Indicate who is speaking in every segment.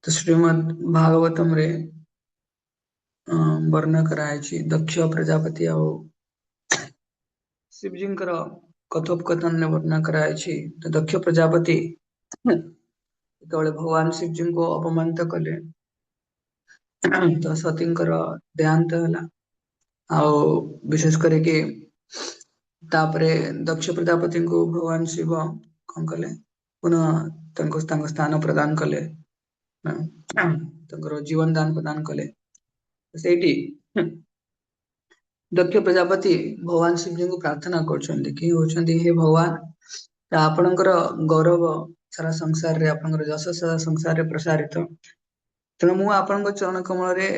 Speaker 1: तो श्रीमद् भागवतम रे वर्ण कराई दक्ष प्रजापति आ शिवजींकर कथोपकथन ने वर्ण कराई। तो दक्ष प्रजापति जो भगवान शिवजी को अपमानित कले तो सतींकर देहांत है। विशेष करके तापरे दक्ष प्रजापति को भगवान शिव कौन कले पुनः स्थान प्रदान कले जीवन दान प्रदान कले सेठी दक्ष प्रजापति भगवान शिव जी को प्रार्थना करछन्ती कि होछन्ती हे भगवान आपणकर गौरव सारा संसार रे आपणकर यश सारा संसार रे प्रसारित तेणु मु आपणक चरण कमल रे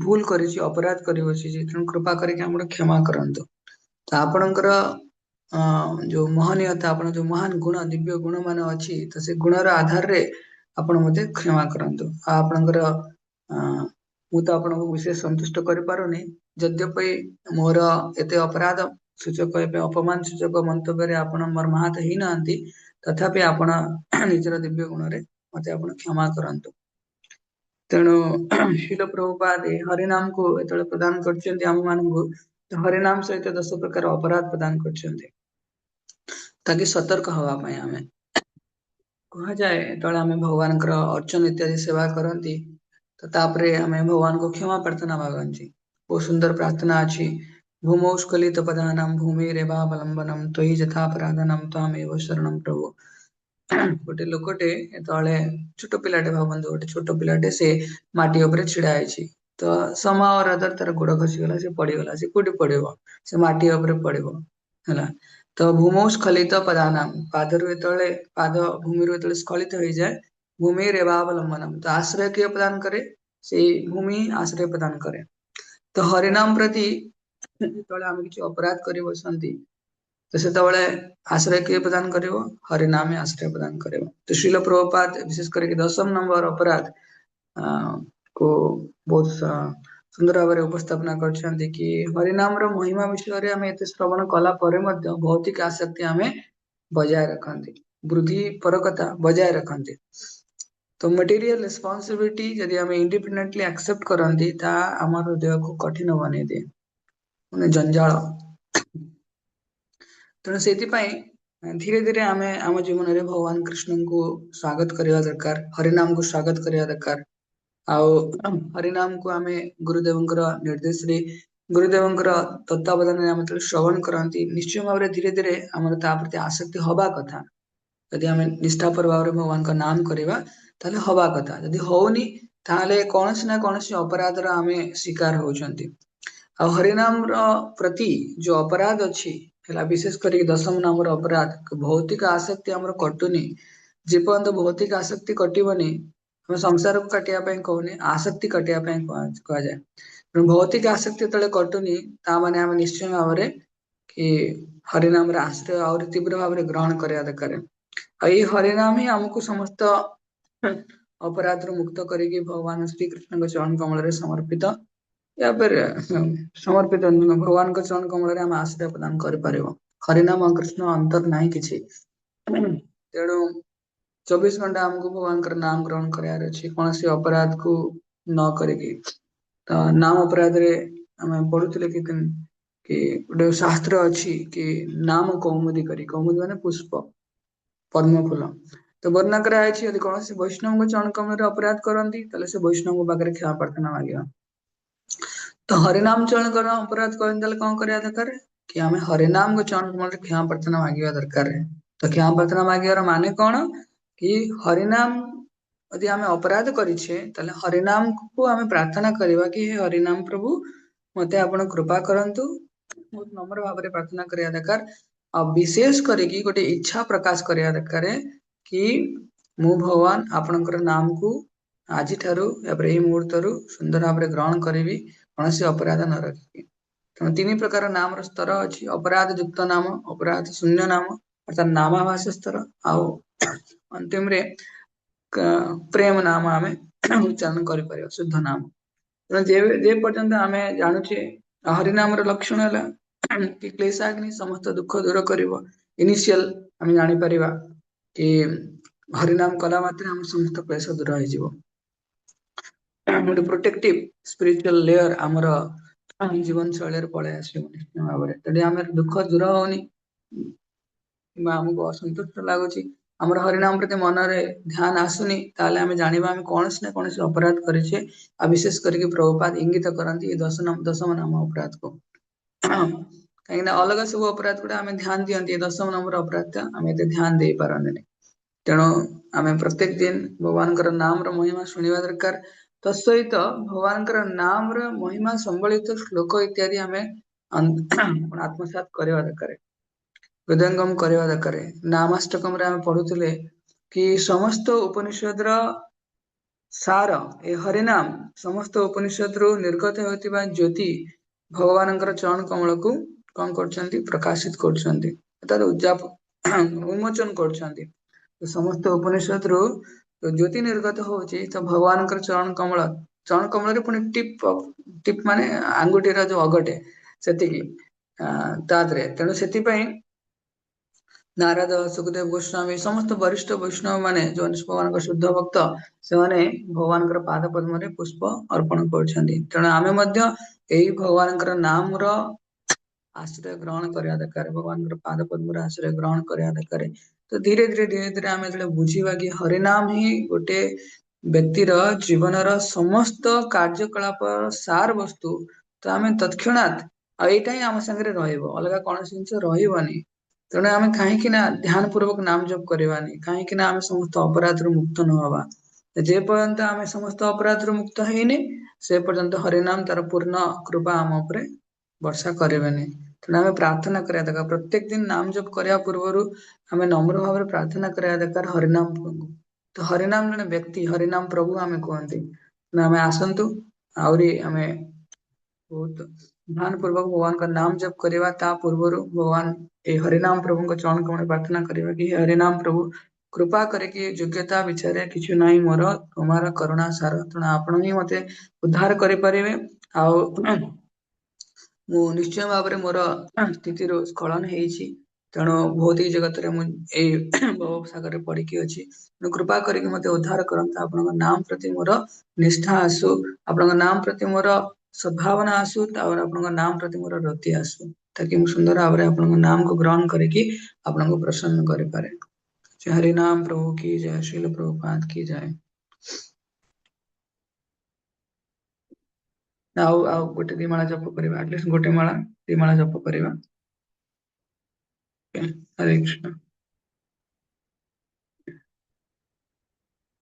Speaker 1: भूल करिछि अपराध करि बसिछि तेणु कृपा करके हमर क्षमा करंतु। तो आपणकर जो महनीयता आपण जो महान गुण दिव्य गुण मान अछि तो से गुणर आधार रे आपण मते क्षमा करंतु। आपणकर मु तो आपनको विशेष संतुष्ट कर पारुनी यद्यपि मोर एते अपराध सूचक एवं अपमान सूचक मंतव्य आपण मर्माहत ही नांती तथापि आपण निजर दिव्य गुण रे मते आपण क्षमा करंतु। तेणु शिल प्रभुपाद हरिनाम को एतले प्रदान करछन्ती हम मानकु तो हरिनाम सहित 10 प्रकार अपराध प्रदान करछन्ती ताकि सतर्क हवा पय हमें कहा जाए तळे हमें भगवान अर्चन इत्यादि सेवा करंती तो तापरे हमें भगवान को क्षमा प्रार्थना मागंती। वो सुंदर प्रार्थना अछि भूमौ स्खलित पदानां भूमिरेवावलंबनम त्वयि जथापराधनम त्वामेव शरणं प्रभु। गोटे लोकटे तळे छोट पिलाटे भाबंतु गोटे छोट पिलाटे से माटी ऊपर छिड़ा आइछि तो समा और अदर तर गोड़ खसी गला से पड़ी गला से कोठी पड़िबो से माटी ऊपर पड़िबो हला। तो भूमौ स्खलित पदानां पादरु एतळे पाद भूमिरु एतळे स्खलित होई जाए भूमिरेवावलंबनम तो आश्रय के प्रदान करे से भूमि आश्रय प्रदान करे। तो हरिनाम प्रति जेतळे हम किछि अपराध करि बसंती तो सेतବେଳେ आश्रय किए प्रदान करिवो हरिनाम आश्रय प्रदान करिवो। तो श्रील प्रभुपाद विशेष करके 10 नंबर अपराध को बहुत सुंदर भाव उपस्थापना करछन्ती कि हरिनाम रो महिमा विषय रे हमें एते श्रवण कला परे मध्य भौतिक आसक्ति हमें बजाय रखंती वृद्धि परकता बजाय रखंती। तो मटेरियल रिस्पांसिबिलिटी यदि हमें इंडिपेंडेंटली एक्सेप्ट करंती ता हमर हृदय को कठिन बने दे माने जंजाल। तेणु से धीरे धीरे आम आम जीवन में भगवान कृष्ण को स्वागत करने दरकार हरिनाम को स्वागत करने दरकार। हरिनाम को आम गुरुदेव निर्देश रे गुरुदेव तत्वावधान आम श्रवण करती निश्चय भाव में धीरे धीरे आम प्रति आसक्ति हवा कथा यदि आम निष्ठापर भाव में भगवान का नाम करवा ताले हवा कथा यदि होनी ताले कौन ना कौन अपराधर आम शिकार होती। हरिनाम प्रति जो अपराध अच्छी विशेष कर 10 नंबर अपराध भौतिक आसक्ति आमर कटुनी जेपर्यंत भौतिक आसक्ति कटबनी हम संसार को काटिया कहने आसक्ति काटिया कह जाए भौतिक आसक्ति तले कटुनी ताने आम निश्चय भाव में कि हरिनाम आश्रय और तीव्र भाव में ग्रहण करने दरकार। ये हरिनाम ही आमको समस्त अपराध मुक्त करके भगवान श्री कृष्ण चरण कमल समर्पित या फिर समर्पित भगवान का चरण कमल आम आश्रय प्रदान कर हरिनाम कृष्ण अंतर ना कि तेणु 24 घंटा आमको भगवान का नाम ग्रहण करार अच्छी कौन सी अपराध को न करेगी। तो नाम अपराध रे आम पढ़ुले कि गोटे शास्त्र अच्छी कि नाम कौमुदी करी कौमुदी माने पुष्प पद्म फूल तो वर्णना कराई यदि कौन वैष्णव को चरण कमल अपराध करती से वैष्णव पाखे क्षमा प्रार्थना मांगा। तो हरिनाम चरण कर अपराध कर कौन करवा दरकार कि आम हरिनाम को चरण कमल क्षमा प्रार्थना मांगा दरकार। तो क्षमा प्रार्थना मांगार माने कौन कि हरिनाम यदि आम अपराध करें हरिनाम को आम प्रार्थना करवा कि हे हरिनाम प्रभु मत आप कृपा करंतु बहुत नम्र भाव में प्रार्थना करवा दरकार। और विशेष करके गोटे इच्छा प्रकाश करवा दरकार कि मु भगवान आपणकर नाम को आज मुहूर्त सुंदर भाव में ग्रहण करी कौन से अपराध न रखी। तेणु 3 प्रकार नाम स्तर अच्छी अपराध युक्त नाम अपराध शून्य नाम अर्थात नामाभास स्तर आउ अंतिम रे प्रेम नाम आम उच्चारण कर शुद्ध नाम। जे पर्यंत आम जानूचे हरिनाम लक्षण है कि क्लेशाग्नि समस्त दुख दूर कर इनिशियल आम जापर कि हरिनाम कला मात्रे आम समस्त क्लेश दूर हो। ଗୋଟେ ପ୍ରୋଟେକ୍ଟିଭ ସ୍ପିରିଚୁଆଲ ଲେୟର ଆମର ଜୀବନ ଶୈଳୀରେ ପଳେଇ ଆସିବ ନିଶ୍ଚିତ ଭାବରେ। ଯଦି ଆମେ ଦୁଃଖ ଦୂର ହଉନି କିମ୍ବା ଆମକୁ ଅସନ୍ତୁଷ୍ଟ ଲାଗୁଛି, ଆମର ହରିନାମ ପ୍ରତି ମନରେ ଧ୍ୟାନ ଆସୁନି, ତାହେଲେ ଆମେ ଜାଣିବା ଆମେ କୌଣସି ନା କୌଣସି ଅପରାଧ କରିଛେ। ଆଉ ବିଶେଷ କରିକି ପ୍ରଭୁପାଦ ଇଙ୍ଗିତ କରନ୍ତି ଏ ଦଶମ ନାମ ଅପରାଧକୁ। କାହିଁକିନା ଅଲଗା ସବୁ ଅପରାଧ ଗୁଡା ଆମେ ଧ୍ୟାନ ଦିଅନ୍ତି, ଏ ଦଶମ ନମ୍ବର ଅପରାଧଟା ଆମେ ଏତେ ଧ୍ୟାନ ଦେଇପାରନ୍ତିନି। ତେଣୁ ଆମେ ପ୍ରତ୍ୟେକ ଦିନ ଭଗବାନଙ୍କର ନାମର ମହିମା ଶୁଣିବା ଦରକାର। ତ ସହିତ ଭଗବାନଙ୍କର ନାମର ମହିମା ସମ୍ବଳିତ ଶ୍ଲୋକ ଇତ୍ୟାଦି ଆମେ ଆତ୍ମସାତ କରିବା ଦରକାର, ହୃଦୟଙ୍ଗମ କରିବା ଦରକାର। ନାମାଷ୍ଟକମରେ ଆମେ ପଢୁଥିଲେ କି ସମସ୍ତ ଉପନିଷଦର ସାର ଏ ହରିନାମ, ସମସ୍ତ ଉପନିଷଦରୁ ନିର୍ଗତ ହେଉଥିବା ଜ୍ୟୋତି ଭଗବାନଙ୍କର ଚରଣ କମଳକୁ କଣ କରୁଛନ୍ତି? ପ୍ରକାଶିତ କରୁଛନ୍ତି, ତାର ଉନ୍ମୋଚନ କରୁଛନ୍ତି। ସମସ୍ତ ଉପନିଷଦରୁ ଜ୍ୟୋତି ନିର୍ଗତ ହଉଛି, ତ ଭଗବାନଙ୍କର ଚରଣ କମଳରେ ପୁଣି ଟିପ ମାନେ ଆଙ୍ଗୁଠିର ଯୋଉ ଅଗଟେ ସେତିକି ତା ଦେହରେ। ତେଣୁ ସେଥିପାଇଁ ନାରଦ, ସୁଖଦେବ ଗୋସ୍ୱାମୀ, ସମସ୍ତ ବରିଷ୍ଠ ବୈଷ୍ଣବ ମାନେ ଯୋଉମାନେ ଭଗବାନଙ୍କ ଶୁଦ୍ଧ ଭକ୍ତ, ସେମାନେ ଭଗବାନଙ୍କର ପାଦ ପଦ୍ମରେ ପୁଷ୍ପ ଅର୍ପଣ କରୁଛନ୍ତି। ତେଣୁ ଆମେ ମଧ୍ୟ ଏଇ ଭଗବାନଙ୍କର ନାମର ଆଶ୍ରୟ ଗ୍ରହଣ କରିବା ଦରକାର, ଭଗବାନଙ୍କର ପାଦ ପଦ୍ମର ଆଶ୍ରୟ ଗ୍ରହଣ କରିବା ଦରକାର। ତ ଧୀରେ ଧୀରେ ଆମେ ଯେତେବେଳେ ବୁଝିବା କି ହରିନାମ ହିଁ ଗୋଟେ ବ୍ୟକ୍ତିର ଜୀବନର ସମସ୍ତ କାର୍ଯ୍ୟକଳାପ ସାର ବସ୍ତୁ, ତ ଆମେ ତତ୍କ୍ଷଣାତ୍ ଆଉ ଏଇଟା ହିଁ ଆମ ସାଙ୍ଗରେ ରହିବ, ଅଲଗା କୌଣସି ଜିନିଷ ରହିବନି। ତେଣୁ ଆମେ କାହିଁକି ନା ଧ୍ୟାନ ପୂର୍ବକ ନାମ ଜପ କରିବାନି, କାହିଁକି ନା ଆମେ ସମସ୍ତ ଅପରାଧରୁ ମୁକ୍ତ ନ ହବା। ଯେ ପର୍ଯ୍ୟନ୍ତ ଆମେ ସମସ୍ତ ଅପରାଧରୁ ମୁକ୍ତ ହେଇନି, ସେ ପର୍ଯ୍ୟନ୍ତ ହରିନାମ ତାର ପୂର୍ଣ୍ଣ କୃପା ଆମ ଉପରେ ବର୍ଷା କରିବେନି। ତେଣୁ ଆମେ ପ୍ରାର୍ଥନା କରିବା ଦରକାର, ପ୍ରତ୍ୟେକ ଦିନ ନାମ ଜପ କରିବା ପୂର୍ବରୁ ଆମେ ନମ୍ର ଭାବରେ ପ୍ରାର୍ଥନା କରିବା ଦରକାର ହରିନାମ ପ୍ରଭୁଙ୍କୁ। ତ ହରିନାମ ଜଣେ ବ୍ୟକ୍ତି, ହରିନାମ ପ୍ରଭୁ ଆମେ କୁହନ୍ତି। ଆମେ ଆସନ୍ତୁ ଆହୁରି ଆମେ ବହୁତ ଧ୍ୟାନ ପୂର୍ବକ ଭଗବାନଙ୍କ ନାମ ଜପ କରିବା। ତା ପୂର୍ବରୁ ଭଗବାନ ଏଇ ହରିନାମ ପ୍ରଭୁଙ୍କ ଚରଣ କମଳ ପ୍ରାର୍ଥନା କରିବା କି ହରିନାମ ପ୍ରଭୁ କୃପା କରିକି ଯୋଗ୍ୟତା ବିଚାରେ କିଛି ନାହିଁ ମୋର, ତୁମାର କରୁଣା ସାର। ତେଣୁ ଆପଣ ହିଁ ମତେ ଉଦ୍ଧାର କରିପାରିବେ। ଆଉ ମୁଁ ନିଶ୍ଚୟ ଭାବରେ ମୋର ସ୍ଥିତିରୁ ସ୍ଖଳନ ହେଇଛି, ତେଣୁ ଭୌତିକ ଜଗତରେ ମୁଁ ଏଇ ଭବସାଗରରେ ପଡିକି ଅଛି। ତେଣୁ କୃପା କରିକି ମତେ ଉଦ୍ଧାର କରନ୍ତୁ। ଆପଣଙ୍କ ନାମ ପ୍ରତି ମୋର ନିଷ୍ଠା ଆସୁ, ଆପଣଙ୍କ ନାମ ପ୍ରତି ମୋର ସଦ୍ଭାବନା ଆସୁ, ତାପରେ ଆପଣଙ୍କ ନାମ ପ୍ରତି ମୋର ରତି ଆସୁ, ତାକି ମୁଁ ସୁନ୍ଦର ଭାବରେ ଆପଣଙ୍କ ନାମକୁ ଗ୍ରହଣ କରିକି ଆପଣଙ୍କୁ ପ୍ରସନ୍ନ କରିପାରେ। ଜୟ ହରି ନାମ ପ୍ରଭୁ की जय, श्रील प्रभुपाद की जय। ଆଉ ଆଉ ଗୋଟେ ଦି ମାଳା ଜପ କରିବା, ଆଟଲିଷ୍ଟ ଗୋଟେ ମାଳା ଦି ମାଳା ଜପ କରିବା। ହରେ କୃଷ୍ଣ।